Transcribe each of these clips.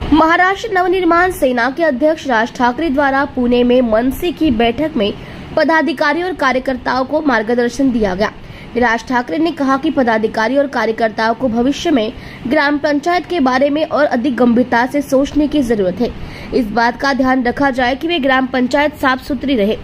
महाराष्ट्र नवनिर्माण सेना के अध्यक्ष राज ठाकरे द्वारा पुणे में मनसे की बैठक में पदाधिकारियों और कार्यकर्ताओं को मार्गदर्शन दिया गया। राज ठाकरे ने कहा कि पदाधिकारी और कार्यकर्ताओं को भविष्य में ग्राम पंचायत के बारे में और अधिक गंभीरता से सोचने की जरूरत है। इस बात का ध्यान रखा जाए कि वे ग्राम पंचायत साफ सुथरी रहे।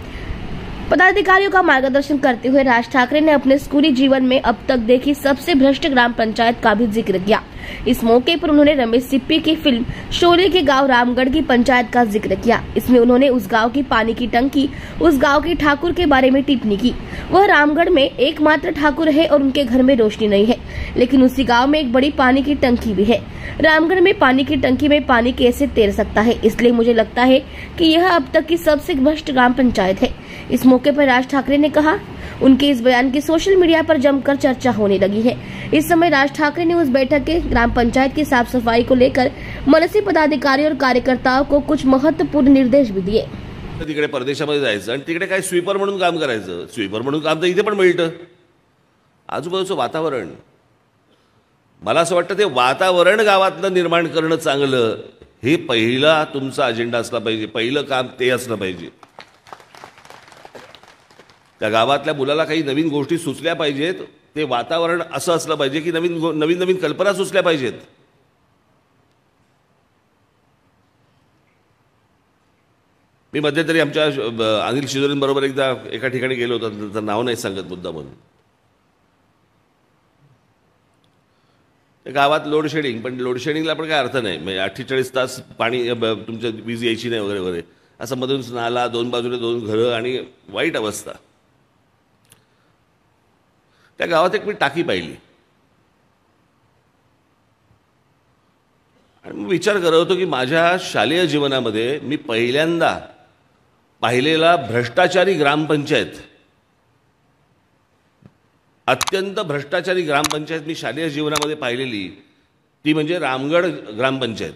पदाधिकारियों का मार्गदर्शन करते हुए राज ठाकरे ने अपने स्कूली जीवन में अब तक देखी सबसे भ्रष्ट ग्राम पंचायत का भी जिक्र किया। इस मौके पर उन्होंने रमेश सिप्पी की फिल्म शोले के गांव रामगढ़ की पंचायत का जिक्र किया। इसमें उन्होंने उस गांव की पानी की टंकी, उस गांव के ठाकुर के बारे में टिप्पणी की। वह रामगढ़ में एकमात्र ठाकुर है और उनके घर में रोशनी नहीं है, लेकिन उसी गाँव में एक बड़ी पानी की टंकी भी है। रामगढ़ में पानी की टंकी में पानी कैसे तैर सकता है? इसलिए मुझे लगता है कि यह अब तक की सबसे भ्रष्ट ग्राम पंचायत है। इस मौके पर राज ठाकरे ने कहा, उनके इस बयान की सोशल मीडिया पर जमकर चर्चा होने लगी है। इस समय राज ठाकरे ने उस बैठक के ग्राम पंचायत की साफ सफाई को लेकर मनसे पदाधिकारी और कार्यकर्ताओं को कुछ महत्वपूर्ण निर्देश भी दिए। तिकडे परदेशामध्ये जायचं आणि तिकडे काय स्वीपर म्हणून काम करायचं। स्वीपर म्हणून काम तर इथे पण मिळतं। आजूबाजूचं वातावरण, मला असं वाटतं ते वातावरण गावातलं निर्माण करणं चांगलं, हे पहिला तुमचा अजेंडा असला पाहिजे। पहिलं काम ते असलं पाहिजे। त्या गावातल्या मुलाला काही नवीन गोष्टी सुचल्या पाहिजेत, ते वातावरण असं असलं पाहिजे की नवीन नवीन कल्पना सुचल्या पाहिजेत। मी मध्यंतरी आमच्या अनिल शिदोरेंबरोबर एकदा एका ठिकाणी गेलो होतो, त्याचं नाव नाही सांगत मुद्दा म्हणून। गावात लोड शेडिंग, पण लोड शेडिंगला पण काय अर्थ नाही। म्हणजे 48 तास पाणी तुमच्या वीज यायची नाही वगैरे वगैरे, असं मधून नाला, दोन बाजूने दोन घरं आणि वाईट अवस्था। त्या गावात एक मी टाकी पाहिली आणि मी विचार करत होतो की माझ्या शालेय जीवनामध्ये मी पहिल्यांदा पाहिलेला भ्रष्टाचारी ग्रामपंचायत, अत्यंत भ्रष्टाचारी ग्रामपंचायत मी शालेय जीवनामध्ये पाहिलेली ती म्हणजे रामगढ़ ग्रामपंचायत।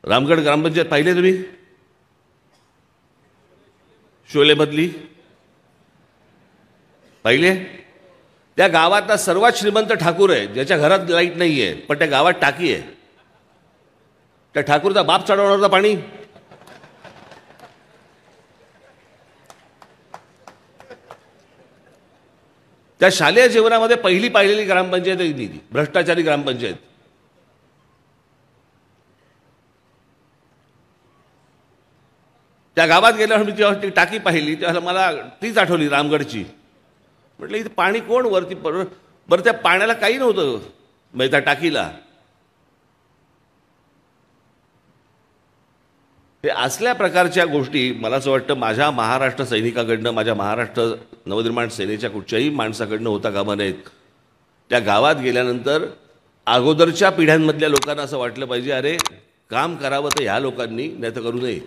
रामगढ़ ग्रामपंचायत पाहिले तुम्ही? शोलेमधली पाहिले? त्या गावातला सर्वात श्रीमंत ठाकूर आहे, ज्याच्या घरात लाईट नाही आहे, पण त्या गावात टाकी आहे। त्या ठाकूरचा बाप चढवणार होता पाणी। त्या शालेय जीवनामध्ये पहिली पाहिलेली ग्रामपंचायत ही भ्रष्टाचारी ग्रामपंचायत। त्या गावात गेल्यावर मी जेव्हा ती टाकी पाहिली तेव्हा मला तीच आठवली रामगढ़ची। म्हटलं इथे पाणी कोण वरती? बरं त्या पाण्याला काही नव्हतं, म्हणजे त्या टाकीला। हे असल्या प्रकारच्या गोष्टी मला असं वाटतं माझ्या महाराष्ट्र सैनिकाकडनं, माझ्या महाराष्ट्र नवनिर्माण सेनेच्या कुठच्याही माणसाकडनं होता कामा नयेत। त्या गावात गेल्यानंतर अगोदरच्या पिढ्यांमधल्या लोकांना असं वाटलं पाहिजे, अरे काम करावं तर ह्या लोकांनी, नाही तर करू नये।